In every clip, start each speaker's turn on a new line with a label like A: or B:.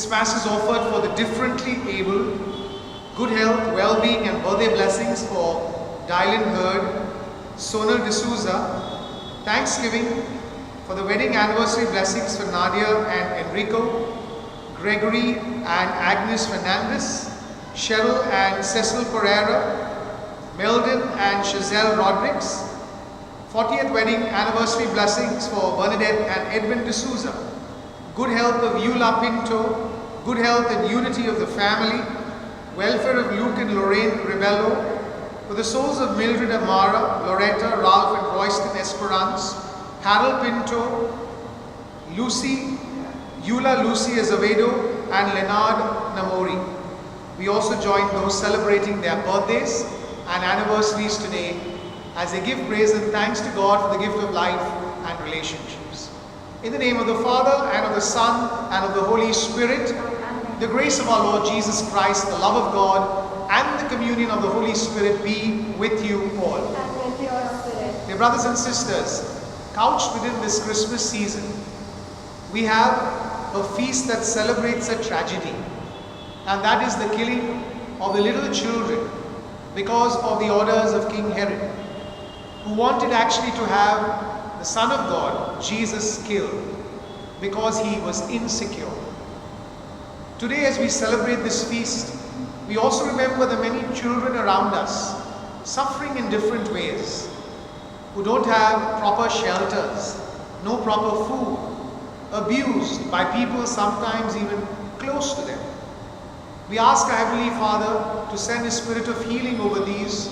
A: This Mass is offered for the differently able, good health, well-being and birthday blessings for Dylan Hurd, Sonal D'Souza, Thanksgiving for the wedding anniversary blessings for Nadia and Enrico, Gregory and Agnes Fernandez, Cheryl and Cecil Pereira, Meldon and Chazelle Rodriguez, 40th wedding anniversary blessings for Bernadette and Edwin D'Souza, good health of Eula Pinto, good health and unity of the family, welfare of Luke and Lorraine Rebello, for the souls of Mildred Amara, Loretta, Ralph and Royston Esperance, Harold Pinto, Lucy, Eula Lucy Azevedo and Leonard Namori. We also join those celebrating their birthdays and anniversaries today as they give praise and thanks to God for the gift of life and relationships. In the name of the Father and of the Son and of the Holy Spirit, the grace of our Lord Jesus Christ, the love of God and the communion of the Holy Spirit be with you all.
B: And with your spirit.
A: Dear brothers and sisters, couched within this Christmas season, we have a feast that celebrates a tragedy, and that is the killing of the little children because of the orders of King Herod, who wanted actually to have the Son of God, Jesus, killed because he was insecure. Today, as we celebrate this feast, we also remember the many children around us suffering in different ways, who don't have proper shelters, no proper food, abused by people sometimes even close to them. We ask our Heavenly Father to send His Spirit of healing over these,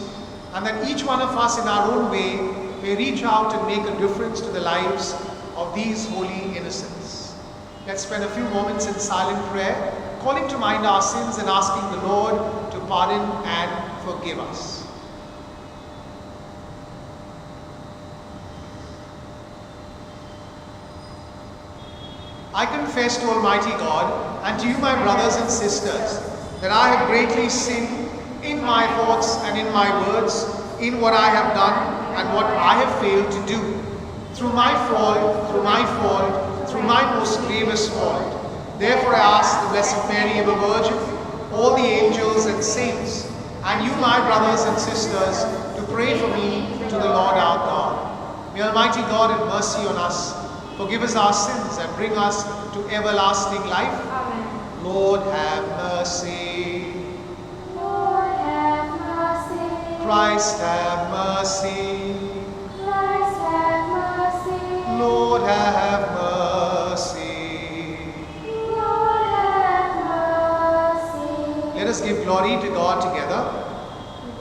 A: and that each one of us in our own way may reach out and make a difference to the lives of these holy innocents. Let's spend a few moments in silent prayer, calling to mind our sins and asking the Lord to pardon and forgive us. I confess to Almighty God and to you, my brothers and sisters, that I have greatly sinned in my thoughts and in my words, in what I have done and what I have failed to do, through my fault, through my most grievous fault. Therefore I ask the Blessed Mary, ever Virgin, all the angels and saints, and you, my brothers and sisters, to pray for me to the Lord our God. May Almighty God have mercy on us, forgive us our sins, and bring us to everlasting life.
B: Amen.
A: Lord have mercy.
B: Lord have mercy.
A: Christ have mercy.
B: Christ have mercy.
A: Lord have mercy.
B: Lord have mercy.
A: Let us give glory to God together.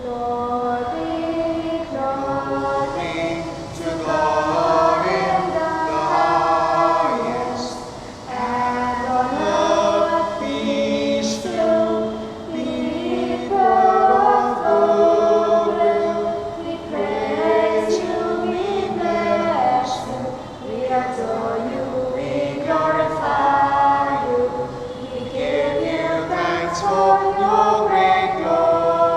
B: Glory, glory
A: To God in the highest,
B: and on
A: earth peace to people of good will.
B: we praise you, we bless you, we adore you, we glorify you, we give you
A: Thanks for your great glory.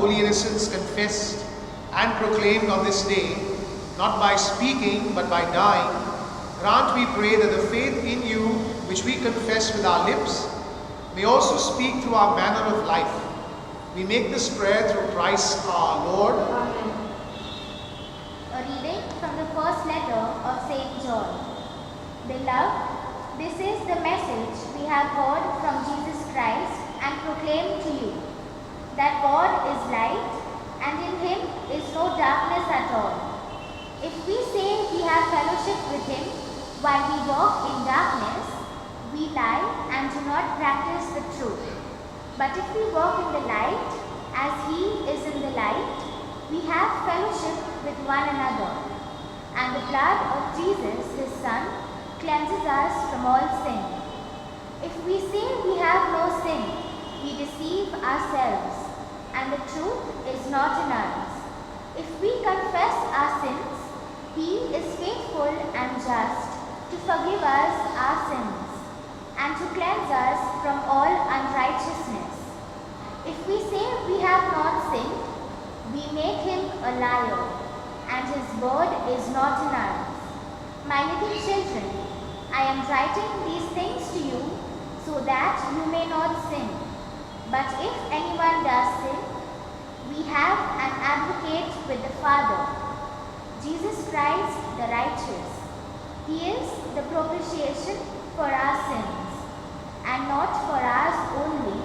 A: holy innocents confessed and proclaimed on this day, not by speaking but by dying, grant, we pray, that the faith in you which we confess with our lips may also speak through our manner of life. We make this prayer through Christ our Lord.
B: Amen.
C: A reading from the first letter of St. John. Beloved, this is the message we have heard from Jesus Christ and proclaimed to you, that God is light, and in him is no darkness at all. If we say we have fellowship with him while we walk in darkness, we lie and do not practice the truth. But if we walk in the light, as he is in the light, we have fellowship with one another. And the blood of Jesus, his Son, cleanses us from all sin. If we say we have no sin, we deceive ourselves, and the truth is not in us. If we confess our sins, he is faithful and just to forgive us our sins and to cleanse us from all unrighteousness. If we say we have not sinned, we make him a liar, and his word is not in us. My little children, I am writing these things to you so that you may not sin. But if anyone does sin, we have an advocate with the Father, Jesus Christ the righteous. He is the propitiation for our sins, and not for ours only,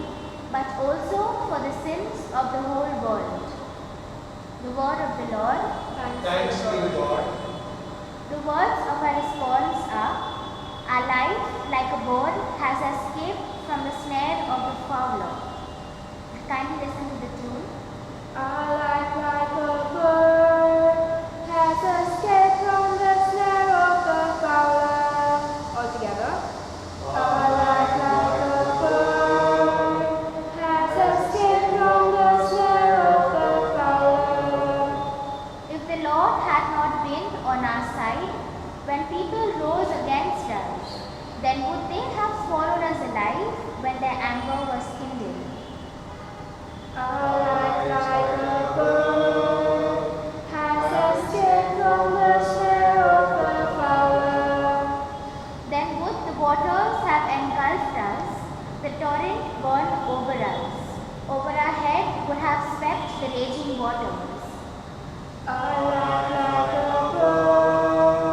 C: but also for the sins of the whole world. The word of the Lord.
A: Thanks be to God.
C: The words of our response are, our life, like a bird, has escaped from the snare of the fowler. Kindly listen to the tune.
B: Our life like a bird has escaped from the snare of the fowler. All together. Our life like a bird has escaped from the snare of the fowler.
C: If the Lord had not been on our side, when people rose against us, then would they have swallowed us alive when their anger was kindled?
B: Our life like a bird has escaped from the snare of the fowler.
C: Then would the waters have engulfed us, the torrent gone over us. Over our head would have swept the raging waters.
B: Our life like a bird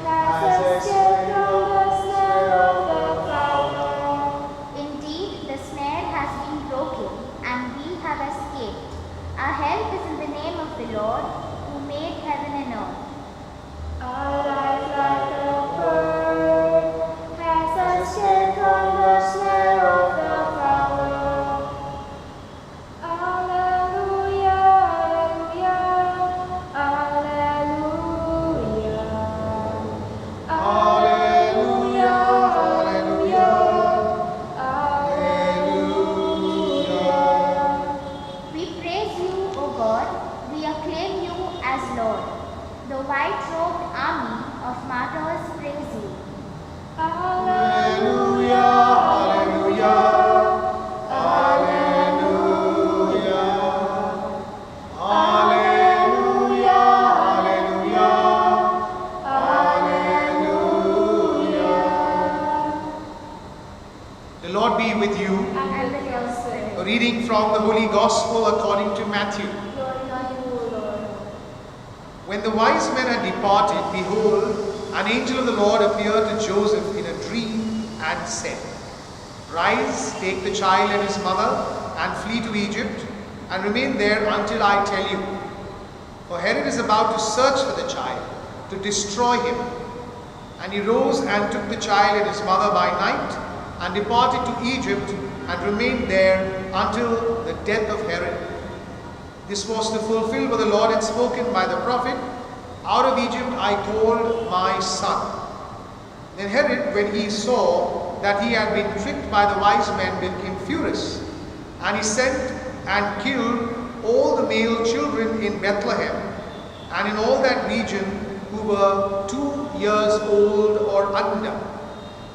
B: has escaped from the snare of the fowler.
C: Indeed, the snare has been broken, and we have escaped. Our help is in the name of the Lord, who made heaven and earth.
B: Our life like a bird has escaped from the snare of the fowler. Alleluia, alleluia, alleluia, alleluia, alleluia.
C: We praise you, O God, we acclaim you as Lord. The white-robed army of martyrs praise you.
B: Alleluia,
A: Hallelujah, hallelujah, hallelujah, hallelujah, hallelujah. The Lord be with you.
B: and with your spirit.
A: A reading from the Holy Gospel according to Matthew.
B: Glory to you, O Lord.
A: When the wise men had departed, behold, an angel of the Lord appeared to Joseph in a dream and said, Rise, take the child and his mother, and flee to Egypt, and remain there until I tell you. For Herod is about to search for the child, to destroy him. And he rose and took the child and his mother by night, and departed to Egypt, and remained there until the death of Herod. This was to fulfill what the Lord had spoken by the prophet, Out of Egypt I called my son. Then Herod, when he saw that he had been tricked by the wise men, became furious. And he sent and killed all the male children in Bethlehem and in all that region who were 2 years old or under,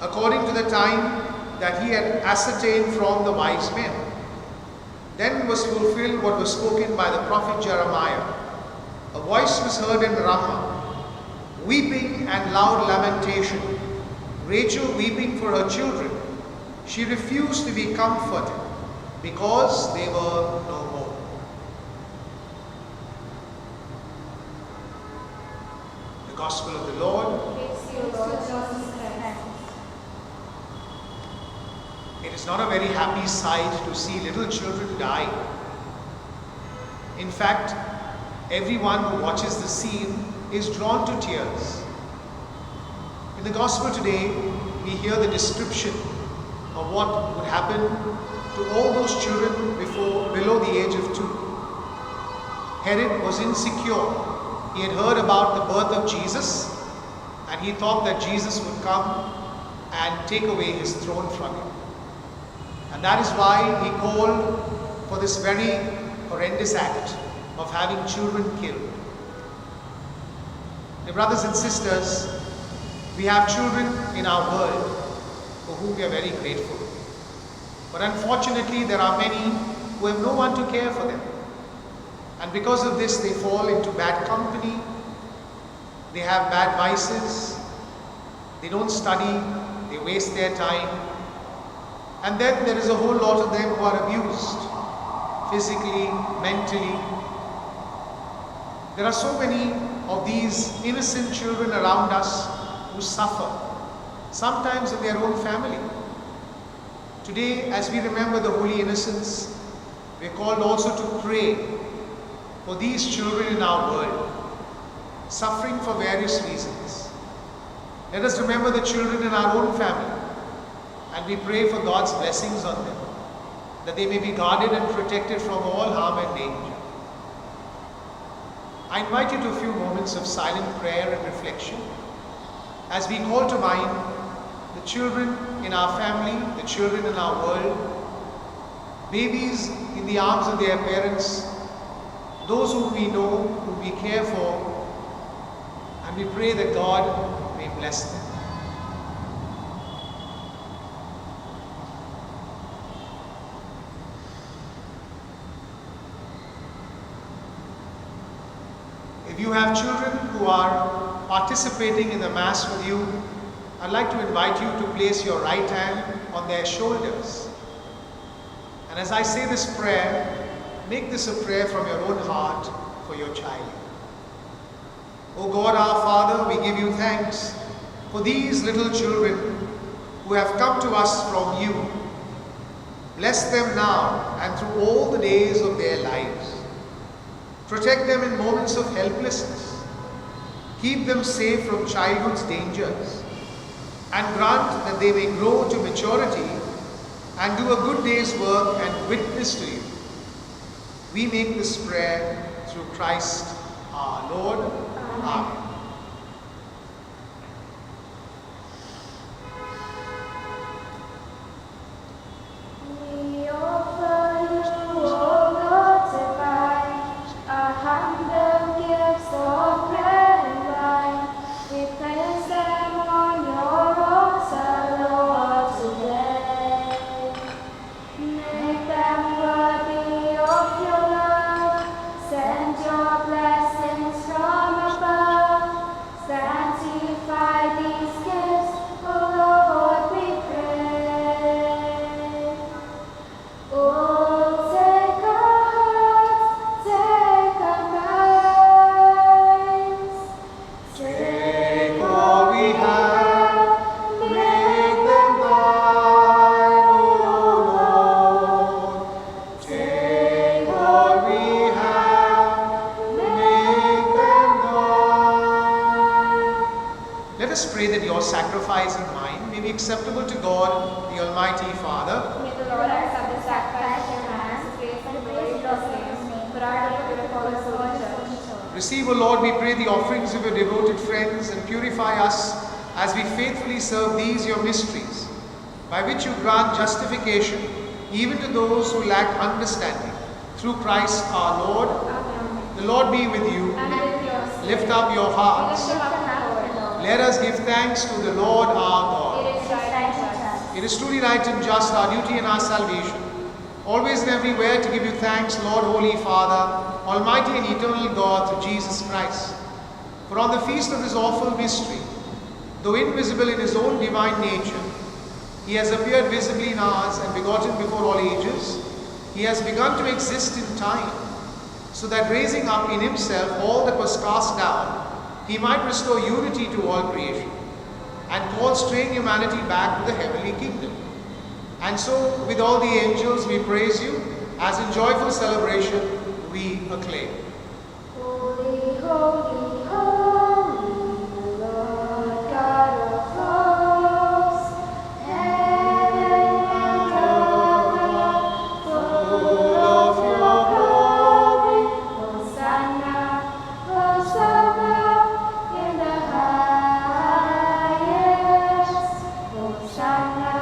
A: according to the time that he had ascertained from the wise men. Then was fulfilled what was spoken by the prophet Jeremiah. A voice was heard in Ramah, weeping and loud lamentation, Rachel weeping for her children. She refused to be comforted because they were no more. The Gospel of the Lord.
B: Praise you, Lord Jesus Christ.
A: It is not a very happy sight to see little children die. In fact, everyone who watches the scene is drawn to tears. In the Gospel today, we hear the description of what would happen to all those children below the age of 2. Herod was insecure. He had heard about the birth of Jesus, and he thought that Jesus would come and take away his throne from him. And that is why he called for this very horrendous act of having children killed. Dear brothers and sisters, we have children in our world for whom we are very grateful. But unfortunately, there are many who have no one to care for them. And because of this, they fall into bad company, they have bad vices, they don't study, they waste their time. And then there is a whole lot of them who are abused, physically, mentally. There are so many of these innocent children around us who suffer, sometimes in their own family. Today, as we remember the Holy Innocents, we are called also to pray for these children in our world, suffering for various reasons. Let us remember the children in our own family, and we pray for God's blessings on them, that they may be guarded and protected from all harm and danger. I invite you to a few moments of silent prayer and reflection as we call to mind the children in our family, the children in our world, babies in the arms of their parents, those whom we know, whom we care for, and we pray that God may bless them. If you have children who are participating in the Mass with you, I'd like to invite you to place your right hand on their shoulders. And as I say this prayer, make this a prayer from your own heart for your child. O God our Father, we give you thanks for these little children who have come to us from you. Bless them now and through all the days of their lives. Protect them in moments of helplessness. Keep them safe from childhood's dangers, and grant that they may grow to maturity and do a good day's work and witness to you. We make this prayer through Christ our Lord. Amen.
B: We offer you, O Lord divine, our humble gifts of bread and wine. We place them on your altar, Lord, today. Make them worthy of your love. Send your blessings from above. Sanctify these gifts, O Lord, we pray. Oh, take our hearts, take our minds,
A: Take all we have, make them thine, O Lord. Take all we have, make them thine. Let us pray that your sacrifice and mine may be acceptable to God, the Almighty Father.
B: May the Lord accept the sacrifice at your hands, praise and glory in God's name, for our good and for His holy church.
A: Receive, O Lord, we pray, the offerings of your devoted friends, and purify us as we faithfully serve these your mysteries, by which you grant justification even to those who lack understanding. Through Christ our Lord.
B: Amen.
A: The Lord be with you.
B: And with yours.
A: Lift up your hearts.
B: Lift up the Lord.
A: Let us give thanks to the Lord our God.
B: It is right and just.
A: It is truly right and just, our duty and our salvation, always and everywhere to give you thanks, Lord, Holy Father, Almighty and eternal God, through Jesus Christ. For on the feast of this awful mystery, though invisible in his own divine nature, he has appeared visibly in ours and begotten before all ages. He has begun to exist in time, so that raising up in himself all that was cast down, he might restore unity to all creation and call straying humanity back to the heavenly kingdom. And so, with all the angels, we praise you, as in joyful celebration we acclaim.
B: Holy, holy, holy, Lord God of hosts, heaven and earth full of your glory. Hosanna, Hosanna in the highest. Hosanna,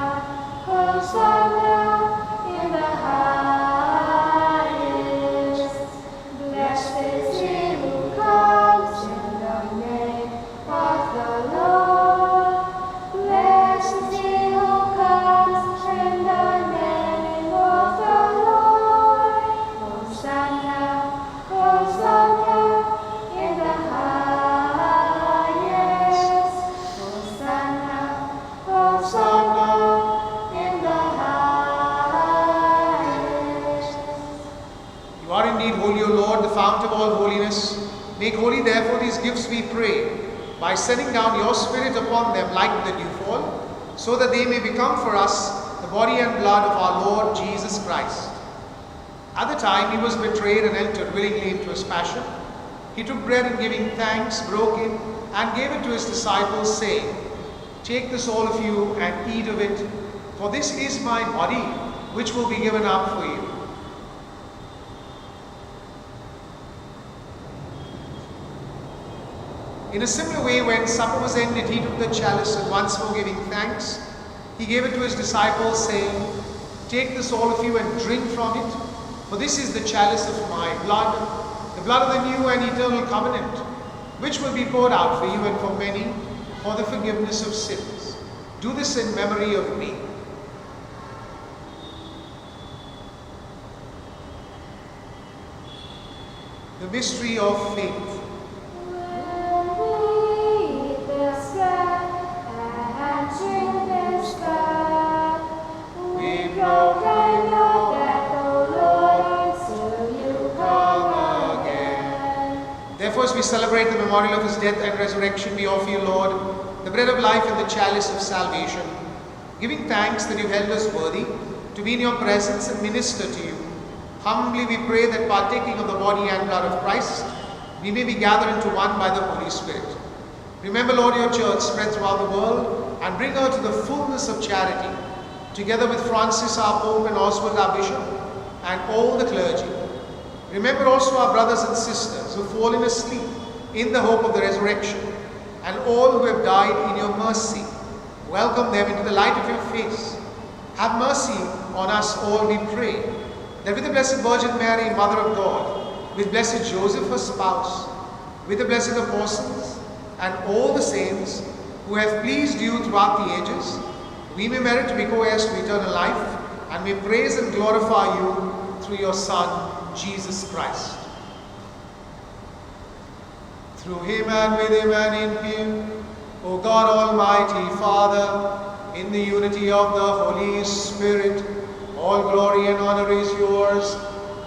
B: Hosanna in the highest. Blessed is he who comes in the name of the Lord. Blessed is he who comes in the name of the Lord. Hosanna, Hosanna in the highest. Hosanna, Hosanna in the highest.
A: You are indeed holy, O Lord, the fount of all holiness. Make holy, therefore, these gifts, we pray, by sending down your Spirit upon them like the dewfall, so that they may become for us the body and blood of our Lord Jesus Christ. At the time he was betrayed and entered willingly into his passion, he took bread and giving thanks, broke it, and gave it to his disciples, saying, Take this, all of you, and eat of it, for this is my body, which will be given up for you. In a similar way, when supper was ended, he took the chalice, and once more giving thanks, he gave it to his disciples, saying, Take this, all of you, and drink from it, for this is the chalice of my blood, the blood of the new and eternal covenant, which will be poured out for you and for many for the forgiveness of sins. Do this in memory of me. The mystery of faith.
B: When we eat this bread and drink this cup, we proclaim your death, O Lord, until you come again.
A: Therefore, as we celebrate the memorial of his death and resurrection, we offer you, Lord, the bread of life and the chalice of salvation, giving thanks that you held us worthy to be in your presence and minister to you. Humbly we pray that, partaking of the body and blood of Christ, we may be gathered into one by the Holy Spirit. Remember, Lord, your church spread throughout the world, and bring her to the fullness of charity, together with Francis our Pope and Oswald our Bishop, and all the clergy. Remember also our brothers and sisters who have fallen asleep in the hope of the resurrection, and all who have died in your mercy. Welcome them into the light of your face. Have mercy on us all, we pray, that with the Blessed Virgin Mary, Mother of God, with Blessed Joseph, her spouse, with the blessed apostles, and all the saints who have pleased you throughout the ages, we may merit to be co-heirs to eternal life, and may praise and glorify you through your Son, Jesus Christ. Through him and with him and in him, O God Almighty Father, in the unity of the Holy Spirit, all glory and honor is yours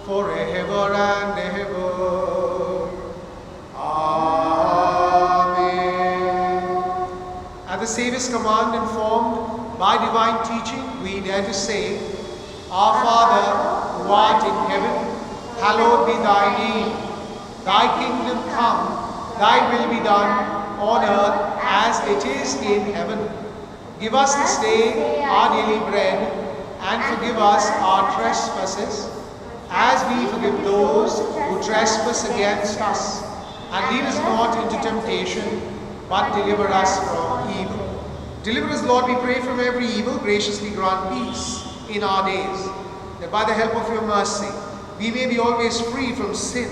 A: forever and ever. Amen. At the Saviour's command, informed by divine teaching, we dare to say, Our Father, who art in heaven, hallowed be thy name. Thy kingdom come, thy will be done on earth as it is in heaven. Give us this day our daily bread, and forgive us our trespasses, as we forgive those who trespass against us. And lead us not into temptation, but deliver us from evil. Deliver us, Lord, we pray, from every evil. Graciously grant peace in our days, that by the help of your mercy, we may be always free from sin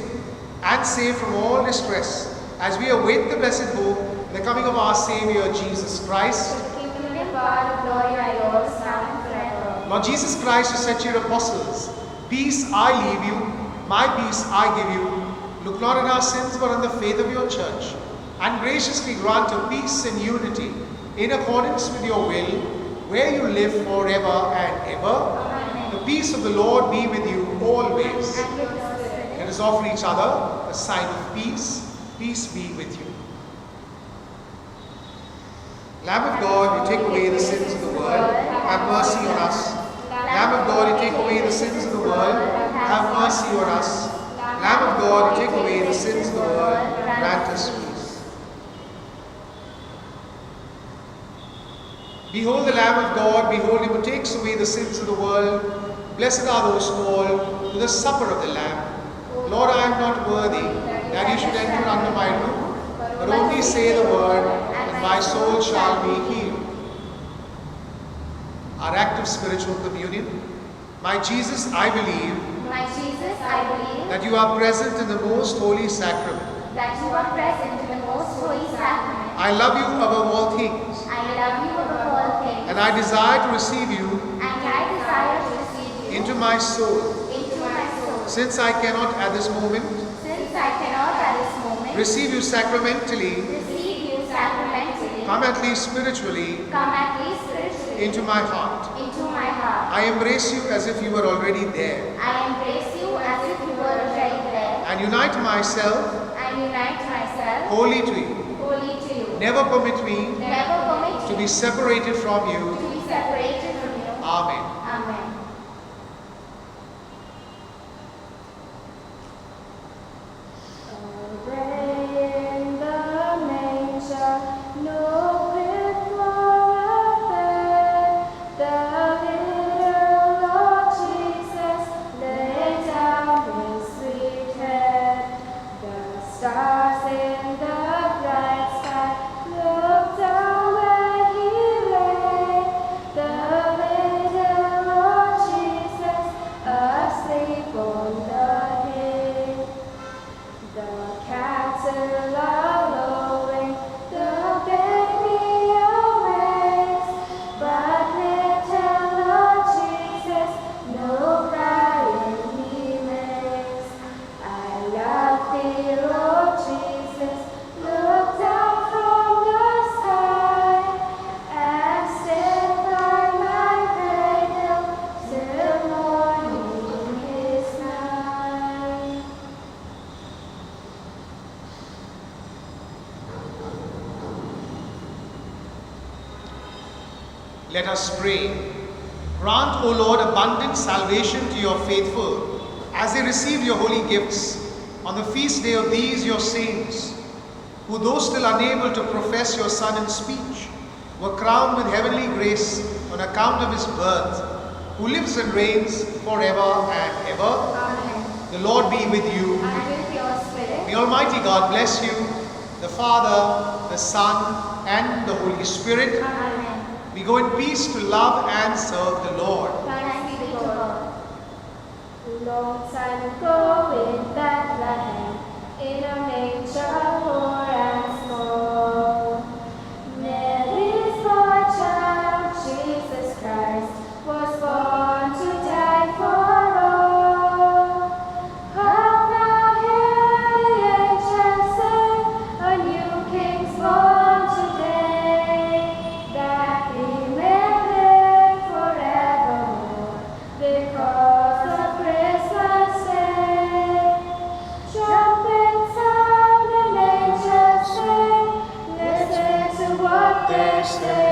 A: and safe from all distress, as we await the blessed hope, the coming of our Savior, Jesus Christ.
B: The kingdom and power and glory are yours now and forever.
A: Lord Jesus Christ, who said to your apostles, peace I leave you, my peace I give you. Look not on our sins, but on the faith of your church, and graciously grant her peace and unity in accordance with your will, where you live forever and ever.
C: Amen.
A: The peace of the Lord be with you always.
C: And with your spirit.
A: Let us offer each other a sign of peace. Peace be with you. Lamb of God, you take away the sins of the world, have mercy on us. Lamb of God, you take away the sins of the world, have mercy on us. Lamb of God, you take away the sins of the world, grant us peace. Behold the Lamb of God, behold him who takes away the sins of the world. Blessed are those called to the supper of the Lamb. Lord, I am not worthy that you should enter under my roof, but only say the word, and my soul shall be healed. Our act of spiritual communion. My Jesus, I believe
C: My Jesus, I believe
A: that you are present in the most holy sacrament.
C: that you are present in the most holy sacrament.
A: I love you above all things,
C: I love you above all things,
A: and I desire to receive you
C: and I desire to receive you
A: into my soul.
C: into my soul.
A: Since I cannot at this moment
C: Since I cannot at this moment
A: receive you sacramentally,
C: receive you sacramentally,
A: come at least spiritually
C: come at least spiritually
A: into my heart.
C: into my heart.
A: I embrace you as if you were already there,
C: I embrace you as if you were already there,
A: and unite myself
C: and unite myself
A: wholly to you.
C: wholly to you.
A: Never permit me
C: Never permit
A: to
C: me
A: be separated from you.
C: to be separated from you.
A: Amen.
C: Amen.
B: In the manger, no pit for a bed, the little Lord Jesus laid down his sweet head. The stars in the bright sky looked down where he lay. The little Lord Jesus asleep on the hay. The cattle are lowing, the baby awakes, but little Lord Jesus, no crying he makes. I love thee, Lord Jesus, look down from the sky, and stand by my cradle till morning is nigh.
A: Let us pray. Grant, O Lord, abundant salvation to your faithful as they receive your holy gifts on the feast day of these your saints, who though still unable to profess your Son in speech, were crowned with heavenly grace on account of his birth, who lives and reigns forever and ever.
B: Amen.
A: The Lord be with you.
B: And with your spirit.
A: May Almighty God bless you, the Father, the Son, and the Holy Spirit.
B: Amen.
A: We go in peace to love and serve the Lord.
B: Thanks be to God. Long time ago in Bethlehem, in a manger poor and small, Mary's boy child, Jesus Christ, was born to die for all. Hark now, hear the angels sing, a new King's born today, that he may live forevermore, because of Christmas Day. Trumpets sound and angels sing, listen to what they say.